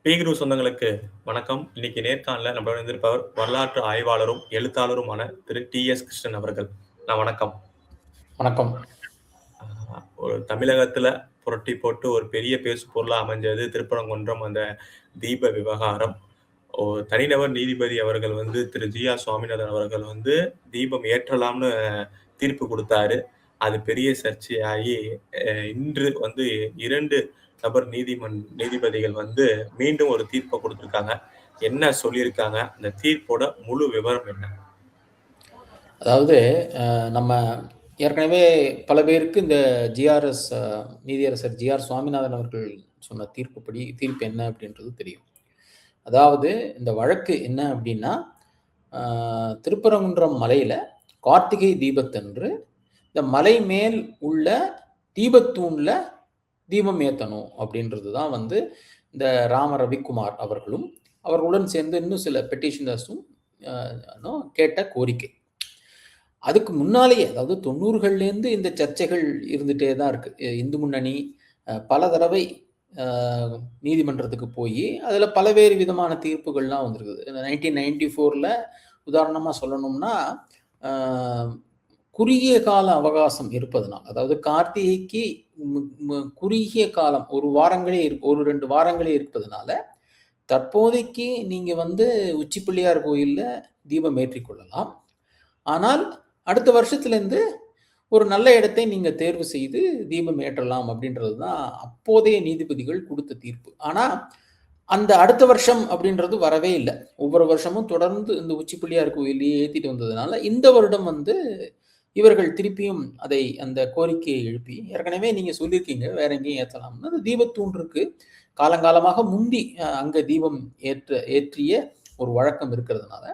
பீகுரு சொந்தங்களுக்கு வணக்கம். இன்னைக்கு நேர்காணல நம்மளோட இருந்திருப்பவர் வரலாற்று ஆய்வாளரும், எழுத்தாளருமான திரு டி.எஸ். கிருஷ்ணன் அவர்கள். வணக்கம். வணக்கம். ஒரு தமிழகத்துல புரட்டி போட்டு ஒரு பெரிய பேசு பொருளா அமைஞ்சது திருப்பரங்குன்றம் அந்த தீப விவகாரம். தனிநபர் நீதிபதி அவர்கள் திரு ஜி.ஆர். சுவாமிநாதன் அவர்கள் தீபம் ஏற்றலாம்னு தீர்ப்பு கொடுத்தாரு. அது பெரிய சர்ச்சையாகி இன்று 2 நபர் நீதிபதிகள் மீண்டும் ஒரு தீர்ப்பை கொடுத்திருக்காங்க. என்ன சொல்லியிருக்காங்க? அந்த தீர்ப்போட முழு விவரம் என்ன? அதாவது நம்ம ஏற்கனவே பல பேருக்கு இந்த ஜிஆர்எஸ் நீதியரசர் ஜி.ஆர். சுவாமிநாதன் அவர்கள் சொன்ன தீர்ப்பு என்ன அப்படின்றது தெரியும். அதாவது இந்த வழக்கு என்ன அப்படின்னா, திருப்பரங்குன்றம் மலையில கார்த்திகை தீபத்தன்று இந்த மலை மேல் உள்ள தீபத்தூண்ல தீபம் ஏற்றணும் அப்படின்றது தான் இந்த ராம ரவிக்குமார் அவர்களும் அவர்களுடன் சேர்ந்து இன்னும் சில பெட்டிஷனர்ஸும் கேட்ட கோரிக்கை. அதுக்கு முன்னாலேயே, அதாவது 90கள்லேருந்து இந்த சர்ச்சைகள் இருந்துகிட்டே தான் இருக்குது. இந்து முன்னணி பல தடவை நீதிமன்றத்துக்கு போய் அதில் பல்வேறு விதமான தீர்ப்புகள்லாம் வந்திருக்குது. 1994 உதாரணமாக சொல்லணும்னா, குறுகிய கால அவகாசம் இருப்பதனால், அதாவது கார்த்திகைக்கு குறுகிய காலம் ஒரு 2 வாரங்களே இருப்பதனால தற்போதைக்கு நீங்கள் உச்சி பிள்ளையார் கோயிலில் தீபம் ஏற்றிக்கொள்ளலாம். ஆனால் அடுத்த வருஷத்துலேருந்து ஒரு நல்ல இடத்தை நீங்கள் தேர்வு செய்து தீபம் ஏற்றலாம் அப்படின்றது தான் அப்போதைய நீதிபதிகள் கொடுத்த தீர்ப்பு. ஆனால் அந்த அடுத்த வருஷம் அப்படின்றது வரவே இல்லை. ஒவ்வொரு வருஷமும் தொடர்ந்து இந்த உச்சி பிள்ளையார் கோயிலையே ஏற்றிட்டு வந்ததுனால இந்த வருடம் இவர்கள் திருப்பியும் அந்த கோரிக்கையை எழுப்பி, ஏற்கனவே நீங்கள் சொல்லியிருக்கீங்க வேற எங்கேயும் ஏற்றலாம்னு, அந்த தீபத்தூண் இருக்கு, காலங்காலமாக முந்தி அங்கே தீபம் ஏற்றிய ஒரு வழக்கம் இருக்கிறதுனால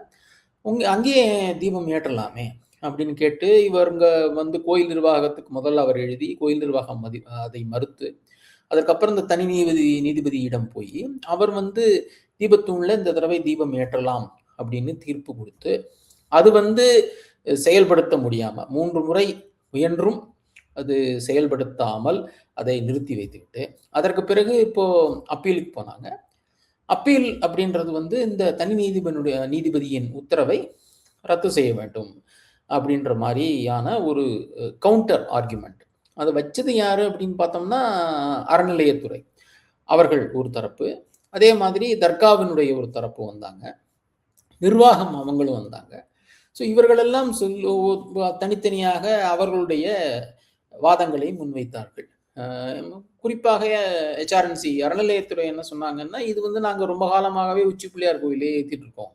அங்கேயே தீபம் ஏற்றலாமே அப்படின்னு கேட்டு இவங்க கோயில் நிர்வாகத்துக்கு முதல்ல அவர் எழுதி, கோயில் நிர்வாகம் அதை மறுத்து, அதற்கப்புறம் இந்த தனி நீதிபதியிடம் போய் அவர் தீபத்தூண்ல இந்த தடவை தீபம் ஏற்றலாம் அப்படின்னு தீர்ப்பு கொடுத்து, அது செயல்படுத்த முடியாம 3 முறை முயன்றும் அது செயல்படுத்தாமல் அதை நிறுத்தி வைத்துக்கிட்டு, அதற்கு பிறகு இப்போ அப்பீலுக்கு போனாங்க. அப்பீல் அப்படின்றது இந்த தனி நீதிபதியின் உத்தரவை ரத்து செய்ய வேண்டும் அப்படின்ற மாதிரியான ஒரு கவுண்டர் ஆர்குமெண்ட். அதை வச்சது யாரு அப்படின்னு பார்த்தோம்னா, அறநிலையத்துறை அவர்கள் ஒரு தரப்பு, அதே மாதிரி தர்காவினுடைய ஒரு தரப்பு வந்தாங்க, நிர்வாகம் அவங்களும் வந்தாங்க. ஸோ இவர்களெல்லாம் தனித்தனியாக அவர்களுடைய வாதங்களை முன்வைத்தார்கள். குறிப்பாக HRNC அறநிலையத்துறை என்ன சொன்னாங்கன்னா, இது நாங்கள் ரொம்ப காலமாகவே உச்சி பிள்ளையார் கோயிலே ஏற்றிட்டு இருக்கோம்,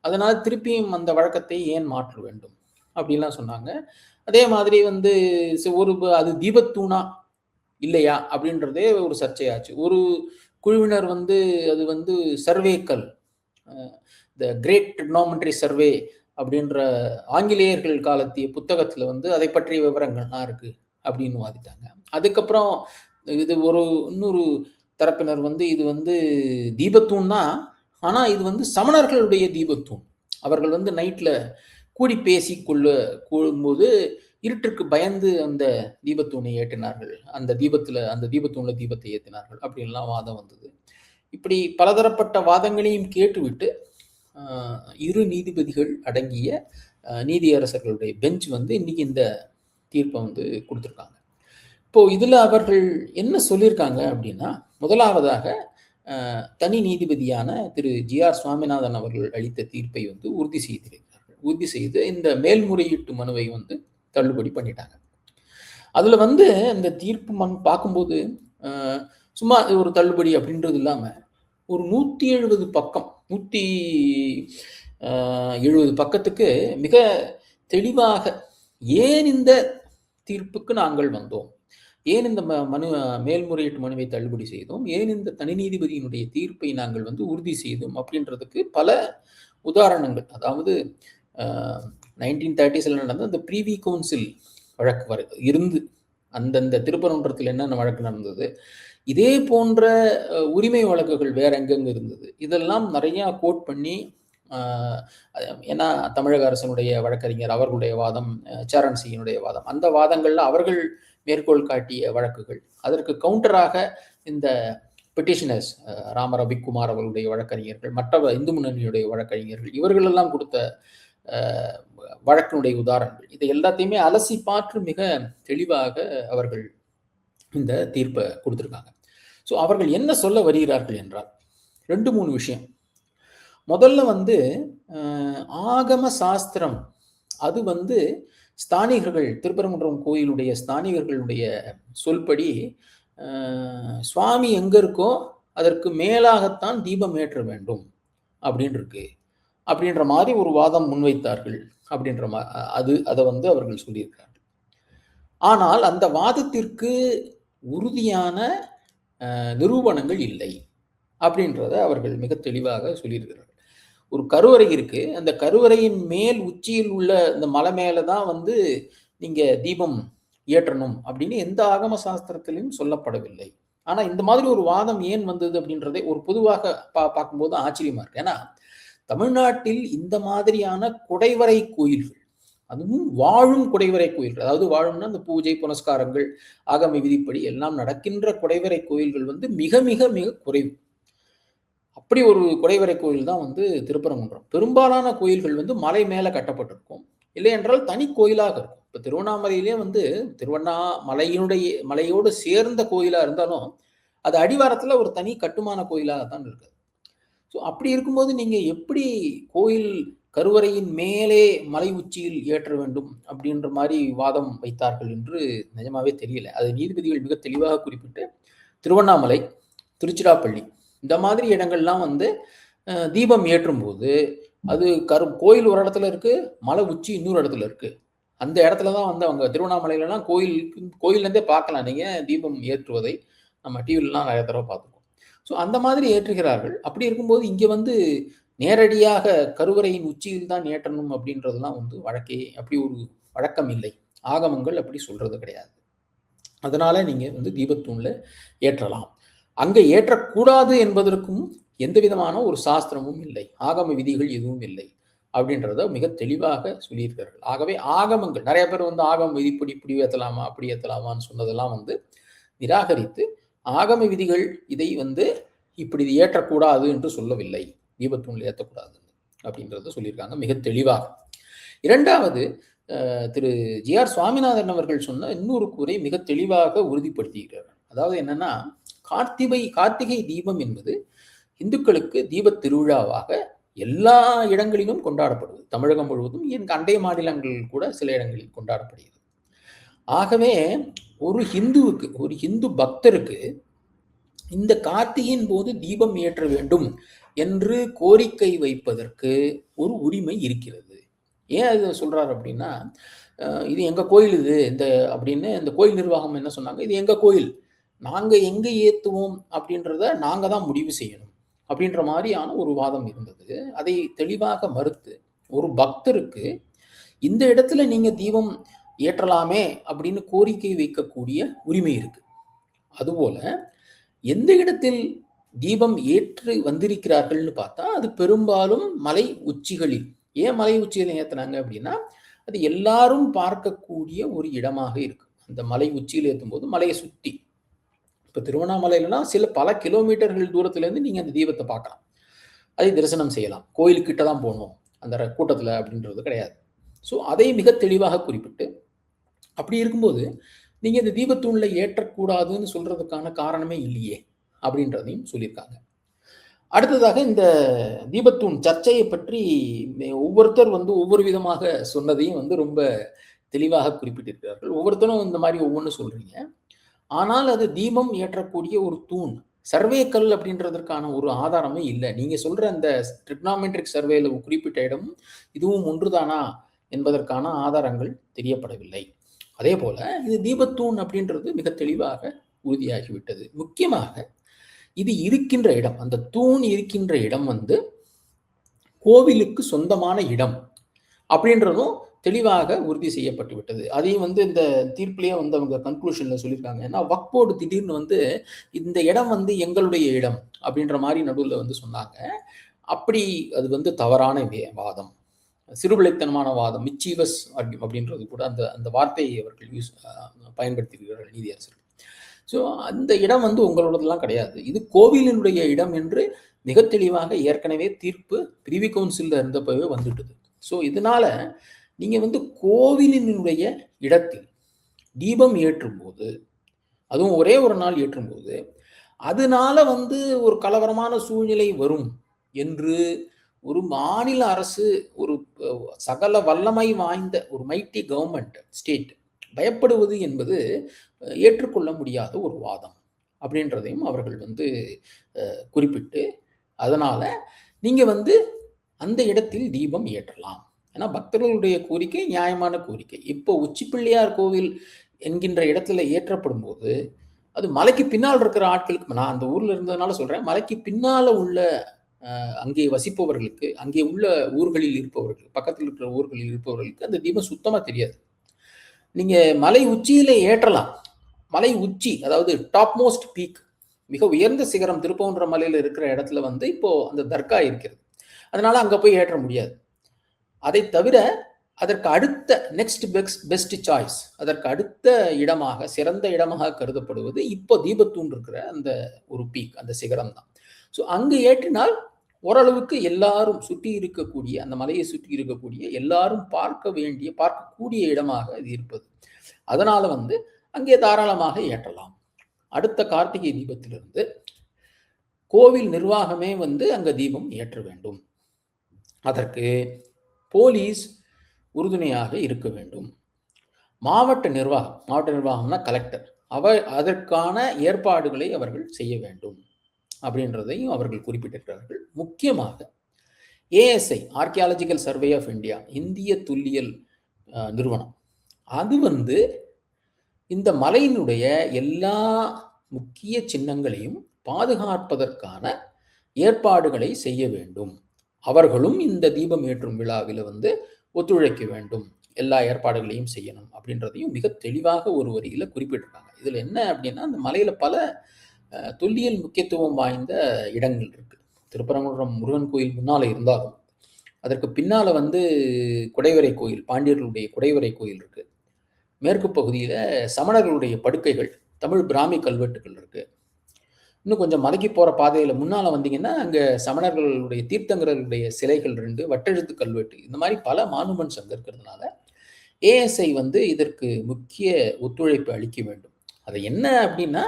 அதனால் திருப்பியும் அந்த வழக்கத்தை ஏன் மாற்ற வேண்டும் அப்படின்லாம் சொன்னாங்க. அதே மாதிரி அது தீபத்தூணா இல்லையா அப்படின்றதே ஒரு சர்ச்சையாச்சு. ஒரு குழுவினர் அது சர்வேக்கள், த கிரேட் ட்ரிக்னாமெட்ரி சர்வே அப்படின்ற ஆங்கிலேயர்கள் காலத்திய புத்தகத்தில் அதை பற்றிய விவரங்கள்லாம் இருக்கு அப்படின்னு வாதிட்டாங்க. அதுக்கப்புறம் இது இன்னொரு தரப்பினர் இது தீபத்தூண் தான், ஆனால் இது சமணர்களுடைய தீபத்தூண். அவர்கள் நைட்டில் கூடி பேசி கொள்ளும்போது இருட்டிற்கு பயந்து அந்த தீபத்தூணை ஏற்றினார்கள், அந்த தீபத்தூண்ல தீபத்தை ஏற்றினார்கள் அப்படின்லாம் வாதம் வந்தது. இப்படி பலதரப்பட்ட வாதங்களையும் கேட்டுவிட்டு 2 நீதிபதிகள் அடங்கிய நீதியரசர்களுடைய பெஞ்ச் இன்னைக்கு இந்த தீர்ப்பை கொடுத்துருக்காங்க. இப்போ இதில் அவர்கள் என்ன சொல்லியிருக்காங்க அப்படின்னா, முதலாவதாக தனி நீதிபதியான திரு ஜி.ஆர். சுவாமிநாதன் அவர்கள் அளித்த தீர்ப்பை உறுதி செய்திருக்கிறார்கள். உறுதி செய்து இந்த மேல்முறையீட்டு மனுவை தள்ளுபடி பண்ணிட்டாங்க. அதில் இந்த தீர்ப்பு பார்க்கும்போது சும்மா ஒரு தள்ளுபடி அப்படின்றது இல்லாமல் ஒரு 170 பக்கம் 170 பக்கத்துக்கு மிக தெளிவாக ஏன் இந்த தீர்ப்புக்கு நாங்கள் வந்தோம், ஏன் இந்த மேல்முறையீட்டு மனுவை தள்ளுபடி செய்தோம், ஏன் இந்த தனி நீதிபதியினுடைய தீர்ப்பை நாங்கள் உறுதி செய்தோம் அப்படின்றதுக்கு பல உதாரணங்கள். அதாவது 1930s நடந்த அந்த ப்ரீவி கவுன்சில் வழக்கு இருந்து அந்தந்த திருப்பரங்குன்றத்தில் என்னென்ன வழக்கு நடந்தது, இதே போன்ற உரிமை வழக்குகள் வேற எங்கெங்க இருந்தது, இதெல்லாம் நிறையா கோட் பண்ணி, ஏன்னா தமிழக அரசனுடைய வழக்கறிஞர் அவர்களுடைய வாதம், HRNCயினுடைய வாதம், அந்த வாதங்கள்ல அவர்கள் மேற்கோள் காட்டிய வழக்குகள், அதற்கு கவுண்டராக இந்த பெட்டிஷனர்ஸ், ராம ரவிக்குமார் அவர்களுடைய வழக்கறிஞர்கள், மற்ற இந்து முன்னணியுடைய வழக்கறிஞர்கள், இவர்களெல்லாம் கொடுத்த வழக்கினுடைய உதாரணங்கள், இதை எல்லாத்தையுமே அலசி பார்த்து மிக தெளிவாக அவர்கள் இந்த தீர்ப்பை கொடுத்துருக்காங்க. ஸோ அவர்கள் என்ன சொல்ல வருகிறார்கள் என்றால் 2-3 விஷயம். முதல்ல வந்து ஆகம சாஸ்திரம் அது வந்து ஸ்தானிகர்கள், திருப்பரங்குன்றம் கோயிலுடைய ஸ்தானிகர்களுடைய சொல்படி சுவாமி எங்க இருக்கோ அதற்கு மேலாகத்தான் தீபம் ஏற்ற வேண்டும் அப்படின்னு இருக்கு, அப்படின்ற மாதிரி ஒரு வாதம் முன்வைத்தார்கள். அப்படின்ற அதை வந்து அவர்கள் சொல்லியிருக்கிறார்கள். ஆனால் அந்த வாதத்திற்கு உறுதியான நிரூபணங்கள் இல்லை அப்படின்றத அவர்கள் மிக தெளிவாக சொல்லியிருக்கிறார்கள். ஒரு கருவறை இருக்கு, அந்த கருவறையின் மேல் உச்சியில் உள்ள இந்த மலை மேல தான் வந்து நீங்க தீபம் ஏற்றணும் அப்படின்னு எந்த ஆகம சாஸ்திரத்திலையும் சொல்லப்படவில்லை. ஆனா இந்த மாதிரி ஒரு வாதம் ஏன் வந்தது அப்படின்றதை ஒரு பொதுவாக பார்க்கும்போது ஆச்சரியமா இருக்கு. ஏன்னா தமிழ்நாட்டில் இந்த மாதிரியான குடைவரை கோயில்கள், அதுவும் வாழும் குடைவரை கோயில்கள், அதாவது வாழும்னா அந்த பூஜை புனஸ்காரங்கள் ஆகம விதிப்படி எல்லாம் நடக்கின்ற குடைவரை கோயில்கள் வந்து மிக மிக மிக குறைவு. அப்படி ஒரு குடைவரை கோயில் தான் வந்து திருப்பரங்குன்றம். பெரும்பாலான கோயில்கள் வந்து மலை மேல கட்டப்பட்டிருக்கும், இல்லை என்றால் தனி கோயிலாக இருக்கும். இப்போ திருவண்ணாமலையிலே வந்து மலையோடு சேர்ந்த கோயிலா இருந்தாலும் அது அடிவாரத்துல ஒரு தனி கட்டுமான கோயிலாக தான் இருக்குது. ஸோ அப்படி இருக்கும்போது நீங்க எப்படி கோயில் கருவறையின் மேலே மலை உச்சியில் ஏற்ற வேண்டும் அப்படின்ற மாதிரி வாதம் வைத்தார்கள் என்று நிஜமாவே தெரியல. அது நீதிபதிகள் மிக தெளிவாக குறிப்பிட்டு திருவண்ணாமலை, திருச்சிராப்பள்ளி இந்த மாதிரி இடங்கள்லாம் வந்து தீபம் ஏற்றும் போது அது கோயில் ஒரு இடத்துல இருக்கு, மலை உச்சி இன்னொரு இடத்துல இருக்கு. அந்த இடத்துல தான் வந்து அவங்க திருவண்ணாமலையிலலாம் கோயிலேருந்தே பார்க்கலாம் நீங்க தீபம் ஏற்றுவதை. நம்ம டிவிலலாம் நிறைய தடவை பார்த்துருக்கோம். ஸோ அந்த மாதிரி ஏற்றுகிறார்கள். அப்படி இருக்கும்போது இங்கே வந்து நேரடியாக கருவறையின் உச்சியில் தான் ஏற்றணும் அப்படின்றதுலாம் வந்து அப்படி ஒரு வழக்கம் இல்லை. ஆகமங்கள் அப்படி சொல்றது கிடையாது. அதனால நீங்க வந்து தீபத்தூண்ல ஏற்றலாம். அங்கே ஏற்றக்கூடாது என்பதற்கும் எந்த விதமான ஒரு சாஸ்திரமும் இல்லை, ஆகம விதிகள் எதுவும் இல்லை அப்படின்றத மிக தெளிவாக சொல்லியிருக்கிறார்கள். ஆகவே ஆகமங்கள் நிறைய பேர் வந்து ஆகம விதிப்படி இப்படி ஏற்றலாமா அப்படி ஏற்றலாமான்னு சொன்னதெல்லாம் வந்து நிராகரித்து ஆகம விதிகள் இதை வந்து இப்படி ஏற்றக்கூடாது என்று சொல்லவில்லை, தீபத்தூண்ல ஏற்றக்கூடாது அப்படின்றத சொல்லியிருக்காங்க மிக தெளிவாக. இரண்டாவது, திரு ஜி.ஆர். சுவாமிநாதன் அவர்கள் சொன்ன இன்னொரு கூரை மிக தெளிவாக உறுதிப்படுத்துகிறார். அதாவது என்னன்னா, கார்த்திகை தீபம் என்பது இந்துக்களுக்கு தீப திருவிழாவாக எல்லா இடங்களிலும் கொண்டாடப்படுவது. தமிழகம் முழுவதும், என் அண்டை மாநிலங்களில் கூட சில இடங்களில் கொண்டாடப்படுகிறது. ஆகவே ஒரு ஹிந்துவுக்கு, ஒரு ஹிந்து பக்தருக்கு இந்த கார்த்திகையின் போது தீபம் ஏற்ற வேண்டும் என்று கோரிக்கை வைப்பதற்கு ஒரு உரிமை இருக்கிறது. ஏன் அது சொல்றாரு அப்படின்னா, இது எங்க கோயில் இது இந்த அப்படின்னு இந்த கோயில் நிர்வாகம் என்ன சொன்னாங்க, இது எங்க கோயில், நாங்க எங்க ஏத்துவோம் அப்படின்றத நாங்க தான் முடிவு செய்யணும் அப்படின்ற மாதிரியான ஒரு வாதம் இருந்தது. அதை தெளிவாக மறுத்து ஒரு பக்தருக்கு இந்த இடத்துல நீங்க தீபம் ஏற்றலாமே அப்படின்னு கோரிக்கை வைக்கக்கூடிய உரிமை இருக்கு. அதுபோல எந்த இடத்தில் தீபம் ஏற்று வந்திருக்கிறார்கள்னு பார்த்தா அது பெரும்பாலும் மலை உச்சிகளில். ஏன் மலை உச்சியில் ஏற்றினாங்க அப்படின்னா, அது எல்லாரும் பார்க்கக்கூடிய ஒரு இடமாக இருக்கு. அந்த மலை உச்சியில் ஏற்றும் போது மலையை சுற்றி, இப்போ திருவண்ணாமலையிலாம் பல கிலோமீட்டர்கள் தூரத்துலேருந்து நீங்கள் அந்த தீபத்தை பார்க்கலாம், அதை தரிசனம் செய்யலாம். கோயிலுக்கிட்ட தான் போகணும் அந்த கூட்டத்தில் அப்படின்றது கிடையாது. ஸோ அதை மிக தெளிவாக குறிப்பிட்டு, அப்படி இருக்கும்போது நீங்கள் இந்த தீபத்தூணில் ஏற்றக்கூடாதுன்னு சொல்றதுக்கான காரணமே இல்லையே அப்படின்றதையும் சொல்லியிருக்காங்க. அடுத்ததாக இந்த தீபத்தூண் சர்ச்சையை பற்றி ஒவ்வொருத்தர் வந்து ஒவ்வொரு விதமாக சொன்னதையும் வந்து ரொம்ப தெளிவாக குறிப்பிட்டிருக்கிறார்கள். ஒவ்வொருத்தரும் இந்த மாதிரி ஒவ்வொன்று சொல்றீங்க. ஆனால் அது தீபம் ஏற்றக்கூடிய ஒரு தூண், சர்வே கல் அப்படின்றதற்கான ஒரு ஆதாரமே இல்லை. நீங்க சொல்ற அந்த ட்ரிக்னாமெட்ரிக் சர்வேல குறிப்பிட்ட இடமும் இதுவும் ஒன்றுதானா என்பதற்கான ஆதாரங்கள் தெரியப்படவில்லை. அதே போல இது தீபத்தூண் அப்படின்றது மிக தெளிவாக உறுதியாகிவிட்டது. முக்கியமாக இது இருக்கின்ற இடம், அந்த தூண் இருக்கின்ற இடம் வந்து கோவிலுக்கு சொந்தமான இடம் அப்படின்றதும் தெளிவாக உறுதி செய்யப்பட்டு விட்டது. அதையும் வந்து இந்த தீர்ப்பிலேயே வந்து அவங்க கன்க்ளூஷன்ல சொல்லியிருக்காங்க. ஏன்னா வக்ஃப் போர்டு திடீர்னு வந்து இந்த இடம் வந்து எங்களுடைய இடம் அப்படின்ற மாதிரி நடுவில் வந்து சொன்னாங்க. அப்படி அது வந்து தவறான வாதம், சிறுபிள்ளைத்தனமான வாதம், மிச்சீவஸ் அப்படின்றது கூட அந்த வார்த்தையை அவர்கள் பயன்படுத்தியிருக்கிறார்கள் நீதியரசர்கள். ஸோ அந்த இடம் வந்து உங்களோடதெல்லாம் கிடையாது, இது கோவிலினுடைய இடம் என்று மிக தெளிவாக ஏற்கனவே தீர்ப்பு பிரிவி கவுன்சிலில் இருந்தப்பவே வந்துட்டுது. ஸோ இதனால நீங்கள் வந்து கோவிலினுடைய இடத்தில் தீபம் ஏற்றும்போது, அதுவும் ஒரே ஒரு நாள் ஏற்றும்போது, அதனால வந்து ஒரு கலவரமான சூழ்நிலை வரும் என்று ஒரு மாநில அரசு, ஒரு சகல வல்லமை வாய்ந்த ஒரு மைட்டி கவர்மெண்ட் ஸ்டேட் பயப்படுவது என்பது ஏற்றுக்கொள்ள முடியாத ஒரு வாதம் அப்படின்றதையும் அவர்கள் வந்து குறிப்பிட்டு, அதனால நீங்க வந்து அந்த இடத்தில் தீபம் ஏற்றலாம். ஏன்னா பக்தர்களுடைய கோரிக்கை நியாயமான கோரிக்கை. இப்போ உச்சிப்பிள்ளையார் கோவில் என்கின்ற இடத்துல ஏற்றப்படும் போது அது மலைக்கு பின்னால் இருக்கிற ஆட்களுக்கு, நான் அந்த ஊர்ல இருந்ததுனால சொல்றேன், மலைக்கு பின்னால உள்ள அங்கே வசிப்பவர்களுக்கு, அங்கே உள்ள ஊர்களில் இருப்பவர்கள், பக்கத்தில் இருக்கிற ஊர்களில் இருப்பவர்களுக்கு அந்த தீபம் சுத்தமா தெரியாது. நீங்க மலை உச்சியில ஏற்றலாம். மலை உச்சி, அதாவது டாப் மோஸ்ட் பீக், மிக உயர்ந்த சிகரம் திருப்பவுன்ற மலையில இருக்கிற இடத்துல வந்து இப்போ அந்த தர்கா இருக்கிறது. அதனால அங்க போய் ஏற்ற முடியாது. அதை தவிர அதற்கு அடுத்த நெக்ஸ்ட் பெஸ்ட் சாய்ஸ், அதற்கு அடுத்த இடமாக, சிறந்த இடமாக கருதப்படுவது இப்போ தீபத்தூண் இருக்கிற அந்த ஒரு பீக், அந்த சிகரம் தான். ஸோ அங்கு ஏற்றினால் ஓரளவுக்கு எல்லாரும் சுற்றி இருக்கக்கூடிய, அந்த மலையை சுற்றி இருக்கக்கூடிய எல்லாரும் பார்க்கக்கூடிய இடமாக அது இருப்பது. அதனால வந்து அங்கே தாராளமாக ஏற்றலாம். அடுத்த கார்த்திகை தீபத்திலிருந்து கோவில் நிர்வாகமே வந்து அங்க தீபம் ஏற்ற வேண்டும். அதற்கு போலீஸ் உறுதுணையாக இருக்க வேண்டும். மாவட்ட நிர்வாகம்னா கலெக்டர், அதற்கான ஏற்பாடுகளை அவர்கள் செய்ய வேண்டும் அப்படின்றதையும் அவர்கள் குறிப்பிட்டிருக்கிறார்கள். முக்கியமாக ASI, archaeological survey of India, இந்திய தொல்லியல் நிறுவனம், அது வந்து இந்த மலையினுடைய எல்லா முக்கிய சின்னங்களையும் பாதுகாப்பதற்கான ஏற்பாடுகளை செய்ய வேண்டும். அவர்களும் இந்த தீபம் ஏற்றும் விழாவில் வந்து ஒத்துழைக்க வேண்டும், எல்லா ஏற்பாடுகளையும் செய்யணும் அப்படின்றதையும் மிக தெளிவாக ஒரு வரியில குறிப்பிட்டிருக்காங்க. இதுல என்ன அப்படின்னா, அந்த மலையில பல தொல்லியல் முக்கியத்துவம் வாய்ந்த இடங்கள் இருக்கு. திருப்பரங்குன்றம் முருகன் கோயில் முன்னால இருந்தாலும் அதற்கு பின்னால வந்து குடைவரை கோயில், பாண்டியர்களுடைய குடைவரை கோயில் இருக்கு. மேற்கு பகுதியில சமணர்களுடைய படுக்கைகள், தமிழ் பிராமி கல்வெட்டுகள் இருக்கு. இன்னும் கொஞ்சம் மலைக்கு போற பாதையில முன்னால வந்தீங்கன்னா அங்க சமணர்களுடைய தீர்த்தங்கரர்களுடைய சிலைகள் 2, வட்டெழுத்து கல்வெட்டு, இந்த மாதிரி பல மானுமெண்ட்ஸ் அங்க இருக்கிறதுனால ஏஎஸ்ஐ வந்து இதற்கு முக்கிய ஒத்துழைப்பு அளிக்க வேண்டும். அது என்ன அப்படின்னா,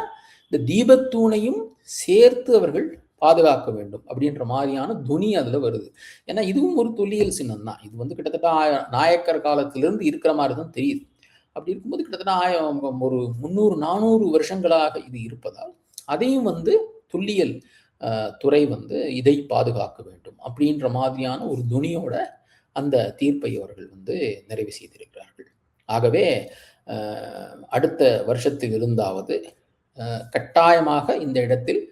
இந்த தீபத்தூணையும் சேர்த்து அவர்கள் பாதுகாக்க வேண்டும் அப்படின்ற மாதிரியான துணி அதுல வருது. ஏன்னா இதுவும் ஒரு தொல்லியல் சின்னம் தான். இது வந்து கிட்டத்தட்ட நாயக்கர் காலத்திலிருந்து இருக்கிற மாதிரி தான் தெரியுது. அப்படி இருக்கும்போது கிட்டத்தட்ட ஒரு 300-400 வருஷங்களாக இது இருப்பதால் அதையும் வந்து தொல்லியல் துறை வந்து இதை பாதுகாக்க வேண்டும் அப்படின்ற மாதிரியான ஒரு துணியோட அந்த தீர்ப்பை அவர்கள் வந்து நிறைவு செய்திருக்கிறார்கள். ஆகவே அடுத்த வருஷத்தில் இருந்தாவது கட்டாயமாக இந்த இடத்தில்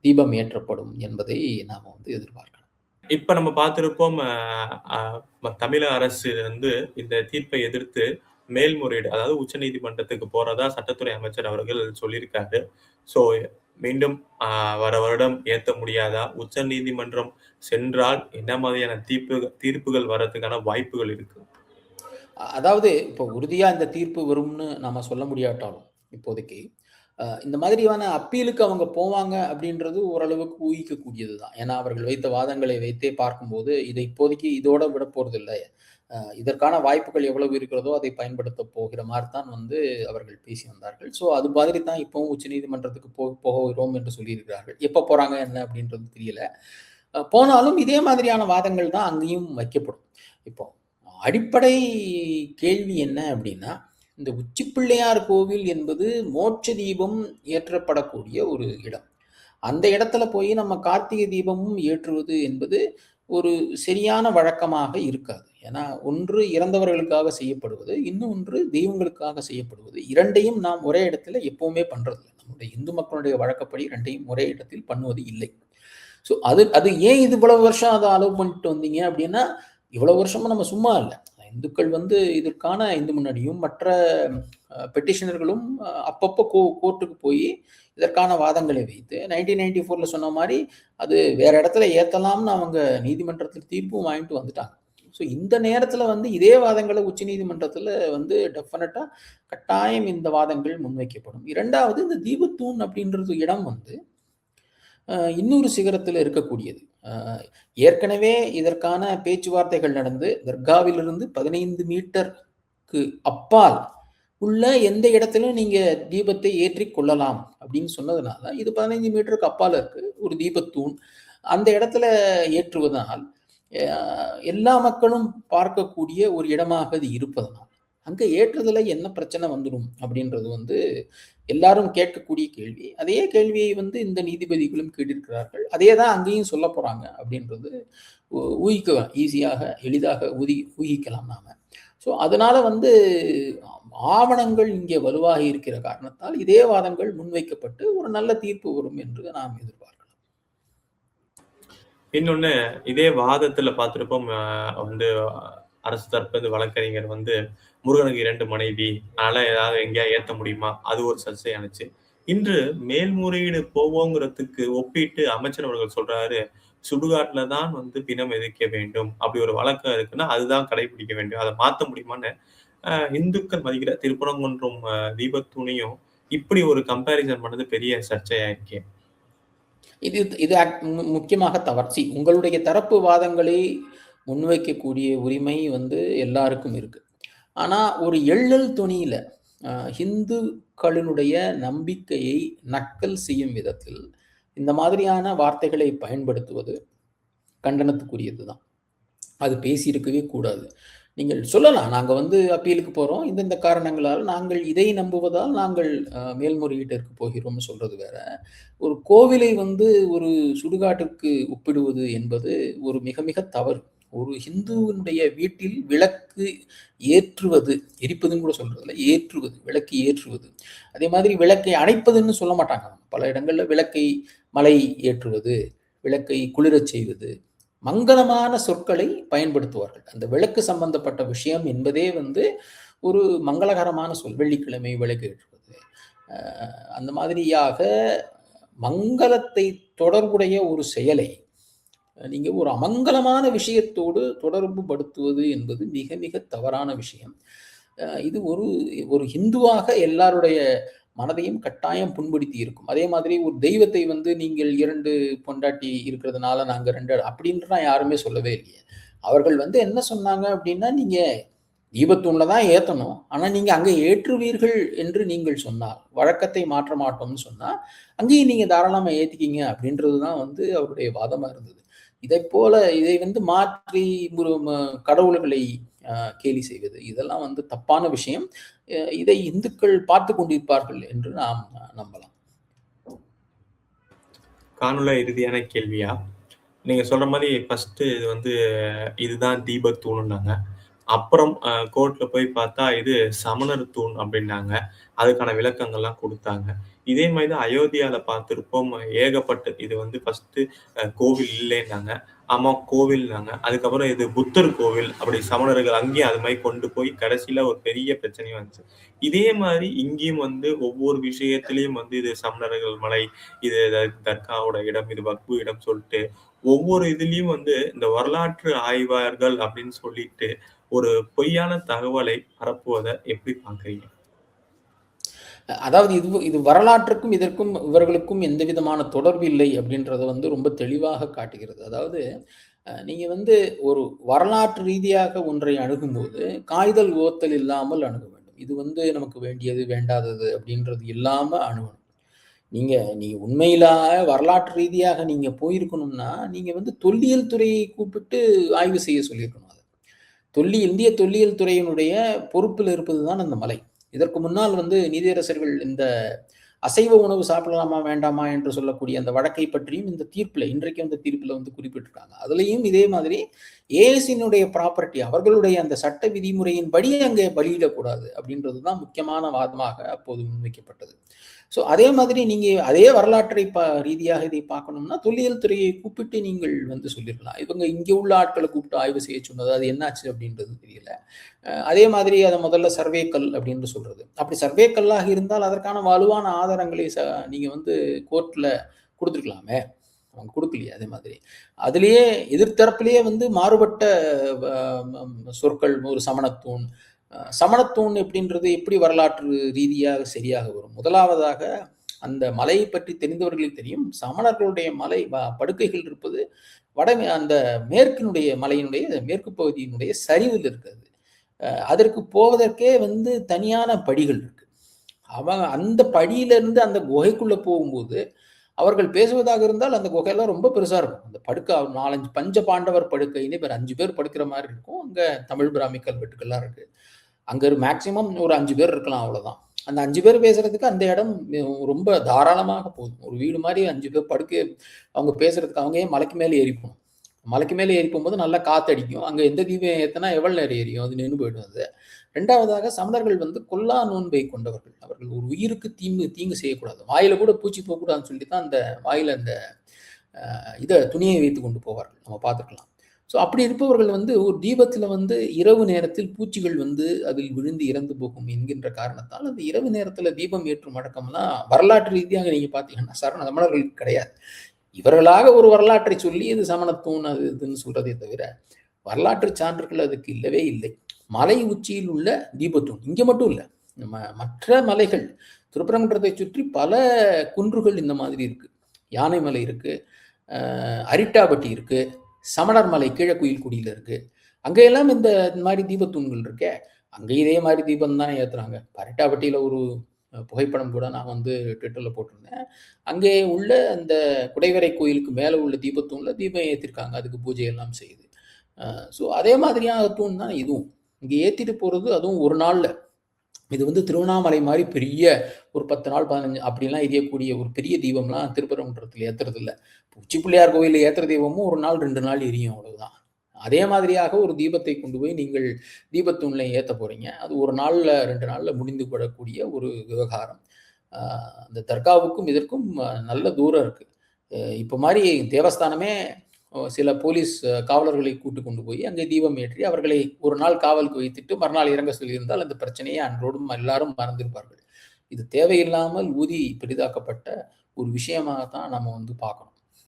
தீபம் ஏற்றப்படும் என்பதை நாம் வந்து எதிர்பார்க்கலாம். இப்ப நம்ம பார்த்திருப்போம், தமிழக அரசு வந்து இந்த தீர்ப்பை எதிர்த்து மேல்முறையீடு, அதாவது உச்ச நீதிமன்றத்துக்கு போறதா சட்டத்துறை அமைச்சர் அவர்கள் சொல்லியிருக்காரு. ஸோ மீண்டும் வர வருடம் ஏற்ற முடியாதா? உச்ச நீதிமன்றம் சென்றால் என்ன மாதிரியான தீர்ப்புகள் வர்றதுக்கான வாய்ப்புகள் இருக்கு? அதாவது இப்போ உறுதியா இந்த தீர்ப்பு வரும்னு நாம சொல்ல முடியாட்டாலும் இப்போதைக்கு இந்த மாதிரியான அப்பீலுக்கு அவங்க போவாங்க அப்படின்றது ஓரளவுக்கு ஊகிக்கக்கூடியது தான். ஏன்னா அவர்கள் வைத்த வாதங்களை வைத்தே பார்க்கும்போது இதை இப்போதைக்கு இதோட விட போறது இல்லை, இதற்கான வாய்ப்புகள் எவ்வளவு இருக்கிறதோ அதை பயன்படுத்த போகிற மாதிரி தான் வந்து அவர்கள் பேசி வந்தார்கள். ஸோ அது மாதிரி தான் இப்பவும் உச்ச நீதிமன்றத்துக்கு போகிறோம் என்று சொல்லியிருக்கிறார்கள். எப்போ போறாங்க என்ன அப்படின்றது தெரியல. போனாலும் இதே மாதிரியான வாதங்கள் தான் அங்கேயும் வைக்கப்படும். இப்போ அடிப்படை கேள்வி என்ன அப்படின்னா, இந்த உச்சிப்பிள்ளையார் கோவில் என்பது மோட்ச தீபம் ஏற்றப்படக்கூடிய ஒரு இடம். அந்த இடத்துல போய் நம்ம கார்த்திகை தீபமும் ஏற்றுவது என்பது ஒரு சரியான வழக்கமாக இருக்காது. ஏன்னா ஒன்று இறந்தவர்களுக்காக செய்யப்படுவது, இன்னொன்று தெய்வங்களுக்காக செய்யப்படுவது. இரண்டையும் நாம் ஒரே இடத்துல எப்பவுமே பண்றது இல்லை. நம்முடைய இந்து மக்களுடைய வழக்கப்படி இரண்டையும் ஒரே இடத்தில் பண்ணுவது இல்லை. ஸோ அது ஏன் இது இவ்வளவு வருஷம் அதை அலோவ் பண்ணிட்டு வந்தீங்க அப்படின்னா, இவ்வளவு வருஷமா நம்ம சும்மா இல்லை. இந்துக்கள் வந்து இதற்கான இந்து முன்னணியும் மற்ற பெட்டிஷனர்களும் அப்பப்போ கோர்ட்டுக்கு போய் இதற்கான வாதங்களை வைத்து 1994 சொன்ன மாதிரி அது வேற இடத்துல ஏற்றலாம்னு அவங்க நீதிமன்றத்தில் தீர்ப்பும் வாங்கிட்டு வந்துட்டாங்க. ஸோ இந்த நேரத்துல வந்து இதே வாதங்கள உச்சநீதிமன்றத்துல வந்து டெஃபினட்டா கட்டாயம் இந்த வாதங்கள் முன்வைக்கப்படும். 2வது இந்த தீபத்தூண் அப்படின்றது இடம் வந்து இன்னொரு சிகரத்துல இருக்கக்கூடியது. ஏற்கனவே இதற்கான பேச்சுவார்த்தைகள் நடந்து தர்காவிலிருந்து 15 மீட்டருக்கு அப்பால் உள்ள எந்த இடத்திலும் நீங்க தீபத்தை ஏற்றிக் கொள்ளலாம் அப்படின்னு சொன்னதுனால, இது 15 மீட்டருக்கு அப்பால இருக்கு. ஒரு தீபத்தூண். அந்த இடத்துல ஏற்றுவதனால், எல்லா மக்களும் பார்க்கக்கூடிய ஒரு இடமாக அது இருப்பதனால், அங்க ஏற்றுதல என்ன பிரச்சனை வந்துடும் அப்படின்றது வந்து எல்லாரும் கேட்கக்கூடிய கேள்வி. அதே கேள்வியை வந்து இந்த நீதிபதிகளும் கேட்டிருக்கிறார்கள். அதே தான் அங்கேயும் சொல்லப் போறாங்க அப்படின்றது ஊகிக்கலாம். எளிதாக ஊகிக்கலாம் நாம. ஸோ அதனால வந்து ஆவணங்கள் இங்கே வலுவாக இருக்கிற காரணத்தால் இதே வாதங்கள் முன்வைக்கப்பட்டு ஒரு நல்ல தீர்ப்பு வரும் என்று நாம் எதிர்பார்க்கலாம். இன்னொன்னு இதே வாதத்துல பார்த்திருப்போம். வந்து அரசு தரப்பு வழக்கறிஞர் வந்து முருகனுக்கு 2 மனைவி, அதனால ஏதாவது எங்கேயா ஏத்த முடியுமா? அது ஒரு சர்ச்சையானுச்சு. இன்று மேல்முறையீடு போவோங்கிறதுக்கு ஒப்பிட்டு அமைச்சர் அவர்கள் சொல்றாரு, சுடுகாட்டுல தான் வந்து பிணம் எரிக்க வேண்டும். அப்படி ஒரு வழக்கம் இருக்குன்னா, அதுதான் கடைபிடிக்க வேண்டும். அத மாத்த முடியுமான்னு இந்துக்கள் மதிக்கிற திருப்பரங்குன்றம் தீபத்தூணையும் இப்படி ஒரு கம்பேரிசன் பண்ணது பெரிய சர்ச்சையா இருக்கே. இது இது முக்கியமாக தவறு. உங்களுடைய தரப்பு வாதங்களை முன்வைக்கக்கூடிய உரிமை வந்து எல்லாருக்கும் இருக்கு. ஆனா ஒரு எள்ளல் துணியில இந்துக்களினுடைய நம்பிக்கையை நக்கல் செய்யும் விதத்தில் இந்த மாதிரியான வார்த்தைகளை பயன்படுத்துவது கண்டனத்துக்குரியதுதான். அது பேசியிருக்கவே கூடாது. நீங்கள் சொல்லலாம், நாங்க வந்து அப்பீலுக்கு போறோம். இந்தந்த காரணங்களால் நாங்கள் இதை நம்புவதால் நாங்கள் மேல்முறையீட்டிற்கு போகிறோம்னு சொல்றது வேற. ஒரு கோவிலை வந்து ஒரு சுடுகாட்டிற்கு ஒப்பிடுவது என்பது ஒரு மிக மிக தவறு. ஒரு ஹிந்துவினுடைய வீட்டில் விளக்கு ஏற்றுவது, எரிப்பதுன்னு கூட சொல்றதில்ல, ஏற்றுவது, விளக்கு ஏற்றுவது. அதே மாதிரி விளக்கை அணைப்பதுன்னு சொல்ல மாட்டாங்க. பல இடங்கள்ல விளக்கை மலை ஏற்றுவது, விளக்கை குளிரச் செய்வது, மங்களமான சொற்களை பயன்படுத்துவார்கள். அந்த விளக்கு சம்பந்தப்பட்ட விஷயம் என்பதே வந்து ஒரு மங்களகரமான சொல். வெள்ளிக்கிழமை விளக்கு ஏற்றுவது, அந்த மாதிரியாக மங்களத்தை தொடர்புடைய ஒரு செயலை நீங்க ஒரு அமங்கலமான விஷயத்தோடு தொடர்பு படுத்துவது என்பது மிக மிக தவறான விஷயம். இது ஒரு ஹிந்துவாக எல்லாருடைய மனதையும் கட்டாயம் புண்படுத்தி இருக்கும். அதே மாதிரி ஒரு தெய்வத்தை வந்து நீங்கள் 2 பொண்டாட்டி இருக்கிறதுனால நாங்க 2 அப்படின்ட்டு யாருமே சொல்லவே இல்லையே. அவர்கள் வந்து என்ன சொன்னாங்க அப்படின்னா, நீங்க தீபத்தூண்ல தான் ஏத்தணும். ஆனா நீங்க அங்க ஏற்றுவீர்கள் என்று நீங்கள் சொன்னால், வழக்கத்தை மாற்ற மாட்டோம்னு சொன்னா, அங்கேயும் நீங்க தாராளமா ஏத்திக்கிங்க அப்படின்றது தான் வந்து அவருடைய வாதமா இருந்தது. இதை வந்து மாற்றி கடவுள்களை கேலி செய்வது, இதெல்லாம் வந்து தப்பான விஷயம். இதை இந்துக்கள் பார்த்து கொண்டிருப்பார்கள் என்று நாம் நம்பலாம். காணொளி இறுதியான கேள்வியா, நீங்க சொல்ற மாதிரி ஃபர்ஸ்ட் இது வந்து இதுதான் தீபத்தூணுன்னாங்க. அப்புறம் கோர்ட்ல போய் பார்த்தா இது சமணர் தூண் அப்படின்னாங்க. அதுக்கான விளக்கங்கள்லாம் குடுத்தாங்க. இதே மாரி தான் அயோத்தியால பார்த்திருப்போம். ஏகப்பட்ட இது வந்து ஃபர்ஸ்ட் கோவில் இல்லைன்னாங்க. ஆமா கோவில்னாங்க. அதுக்கப்புறம் இது புத்தர் கோவில் அப்படி சமணர்கள் அங்கேயும் அது மாரி கொண்டு போய் கடைசியில ஒரு பெரிய பிரச்சனையும் வந்துச்சு. இதே மாரி இங்கேயும் வந்து ஒவ்வொரு விஷயத்திலயும் வந்து இது சமணர்கள் மலை, இது தர்காவோட இடம், இது வக்பு இடம் சொல்ட்டு ஒவ்வொரு இதுலயும் வந்து இந்த வரலாற்று ஆய்வாளர்கள் அப்படின்னு சொல்லிட்டு ஒரு பொய்யான தகவலை பரப்புவத எப்படி பார்க்குறீங்க? அதாவது இது வரலாற்றுக்கும் இதற்கும் இவர்களுக்கும் எந்த விதமான தொடர்பு இல்லை அப்படின்றத வந்து ரொம்ப தெளிவாக காட்டுகிறது. அதாவது நீங்க வந்து ஒரு வரலாற்று ரீதியாக ஒன்றை அணுகும்போது காய்தல் ஓத்தல் இல்லாமல் அணுக வேண்டும். இது வந்து நமக்கு வேண்டியது, வேண்டாதது அப்படின்றது இல்லாம அணுகணும். நீங்க உண்மையில வரலாற்று ரீதியாக நீங்க போயிருக்கணும்னா, நீங்க வந்து தொல்லியல் துறையை கூப்பிட்டு ஆய்வு செய்ய சொல்லியிருக்கணும் அத. இந்திய தொல்லியல் துறையினுடைய பொறுப்பில் இருப்பது தான் அந்த மலை. இதற்கு முன்னால் வந்து நீதியரசர்கள் இந்த அசைவ உணவு சாப்பிடலாமா, வேண்டாமா என்று சொல்லக்கூடிய அந்த வழக்கை பற்றியும் இந்த தீர்ப்புல, இன்றைக்கு வந்த தீர்ப்புல வந்து குறிப்பிட்டிருக்காங்க. அதுலயும் இதே மாதிரி ஏஎஸ்சியினுடைய ப்ராப்பர்ட்டி, அவர்களுடைய அந்த சட்ட விதிமுறையின்படி அங்கே பலியிடக்கூடாது அப்படின்றது தான் முக்கியமான வாதமாக அப்போது முன்வைக்கப்பட்டது. ஸோ அதே மாதிரி நீங்க அதே வரலாற்றை ரீதியாக இதை பார்க்கணும்னா, தொல்லியல் துறையை கூப்பிட்டு நீங்கள் வந்து சொல்லியிருக்கலாம். இவங்க இங்கே உள்ள ஆட்களை கூப்பிட்டு ஆய்வு செய்ய சொன்னது, அது என்னாச்சு அப்படின்றது தெரியல. அதே மாதிரி அதை முதல்ல சர்வேக்கல் அப்படின்னு சொல்றது. அப்படி சர்வேக்கல்லாக இருந்தால் அதற்கான வலுவான ஆதாரங்களை நீங்க வந்து கோர்ட்ல கொடுத்துருக்கலாமே. அவங்க கொடுக்கலையே. அதே மாதிரி அதுலேயே எதிர்த்தரப்பிலேயே வந்து மாறுபட்ட சொற்கள். ஒரு சமணத்தூண். சமணத்தூண் எப்படின்றது எப்படி வரலாற்று ரீதியாக சரியாக வரும்? முதலாவதாக அந்த மலையை பற்றி தெரிந்தவர்களுக்கு தெரியும். சமணர்களுடைய மலை படுக்கைகள் இருப்பது அந்த மேற்கினுடைய மலையினுடைய மேற்கு பகுதியினுடைய சரிவில் இருக்கிறது. அதற்கு போவதற்கே வந்து தனியான படிகள் இருக்கு. அவங்க அந்த படியிலிருந்து அந்த குகைக்குள்ள போகும்போது அவர்கள் பேசுவதாக இருந்தால் அந்த குகையெல்லாம் ரொம்ப பெருசா இருக்கும். அந்த படுக்கை 4-5 பஞ்ச பாண்டவர் படுக்கைன்னு வேற 5 பேர் படுக்கிற மாதிரி இருக்கும். அங்க தமிழ் பிராமி கல்வெட்டுக்கள்லாம் இருக்கு. அங்க மேக்சிமம் ஒரு 5 பேர் இருக்கலாம், அவ்வளவுதான். அந்த 5 பேர் பேசுறதுக்கு அந்த இடம் ரொம்ப தாராளமாக போதும். ஒரு வீடு மாதிரி 5 பேர் படுக்க அவங்க பேசுறதுக்கு. அவங்க ஏன் மலைக்கு மேலே ஏறி போகணும்? மலைக்கு மேலே ஏறி போகும்போது நல்லா காத்து அடிக்கும். அங்க எந்த தீபம் ஏற்றினா எவ்வளவு நேரம் எரியும்? அது நின்று போயிடும். அது ரெண்டாவதாக சமணர்கள் வந்து கொல்லா நோன்பை கொண்டவர்கள். அவர்கள் ஒரு உயிருக்கு தீங்கு செய்யக்கூடாது. வாயில கூட பூச்சி போகக்கூடாதுன்னு சொல்லி தான் அந்த வாயில அந்த துணியை வைத்து கொண்டு போவார்கள். நம்ம பார்த்துக்கலாம். ஸோ அப்படி இருப்பவர்கள் வந்து ஒரு தீபத்தில் வந்து இரவு நேரத்தில் பூச்சிகள் வந்து அதில் விழுந்து இறந்து போகும் என்கின்ற காரணத்தால் அந்த இரவு நேரத்தில் தீபம் ஏற்றும் வழக்கம்லாம் வரலாற்று ரீதியாக நீங்கள் பார்த்தீங்கன்னா சமணர்களுக்கு கிடையாது. இவர்களாக ஒரு வரலாற்றை சொல்லி இது சமணத்தூண் அது இதுன்னு சொல்றதே தவிர வரலாற்று சான்றுகள் அதுக்கு இல்லவே இல்லை. மலை உச்சியில் உள்ள தீபத்தூண் இங்கே மட்டும் இல்லை, மற்ற மலைகள் திருப்பரங்குன்றத்தை சுற்றி பல குன்றுகள் இந்த மாதிரி இருக்கு. யானைமலை இருக்கு, அரிட்டாபட்டி இருக்கு, சமணர் மலை கீழக்குயில்குடியில் இருக்கு. அங்கெல்லாம் இந்த மாதிரி தீபத்தூண்கள் இருக்கே. அங்கே இதே மாதிரி தீபம் தானே ஏற்றுறாங்க. அரிட்டாபட்டியில் ஒரு புகைப்படம் கூட நான் வந்து ட்விட்டரில் போட்டிருந்தேன். அங்கே உள்ள அந்த குடைவரை கோயிலுக்கு மேலே உள்ள தீபத்தூணில் தீபம் ஏற்றிருக்காங்க. அதுக்கு பூஜை எல்லாம் செய்யுது. ஸோ அதே மாதிரியான தூண் தான் இதுவும். இங்கே ஏற்றிட்டு போகிறது, அதுவும் ஒரு நாளில். இது வந்து திருவண்ணாமலை மாதிரி பெரிய ஒரு 10 நாள் 15 அப்படிலாம் எரியக்கூடிய ஒரு பெரிய தீபம்லாம் திருப்பரங்குன்றத்தில் ஏற்றுறது இல்லை. உச்சி பிள்ளையார் கோயிலில் ஏற்றுற தீபமும் ஒரு நாள் 2 நாள் எரியும், அவ்வளவுதான். அதே மாதிரியாக ஒரு தீபத்தை கொண்டு போய் நீங்கள் தீபத்தூண்ல ஏற்ற போறீங்க. அது ஒரு நாளில் 2 நாளில் முடிந்து போடக்கூடிய ஒரு விவகாரம். அந்த தர்காவுக்கும் இதற்கும் நல்ல தூரம் இருக்கு. இப்போ மாதிரி தேவஸ்தானமே சில போலீஸ் காவலர்களை கூட்டு கொண்டு போய் அங்கே தீபம் ஏற்றி அவர்களை ஒரு நாள் காவலுக்கு வைத்துட்டு மறுநாள் இறங்க சொல்லியிருந்தால் அந்த பிரச்சனையை அன்றோடும் எல்லாரும் மறந்திருப்பார்கள். இது தேவையில்லாமல் ஊதி பெரிதாக்கப்பட்ட ஒரு விஷயமாகத்தான் நம்ம வந்து பார்க்கணும்.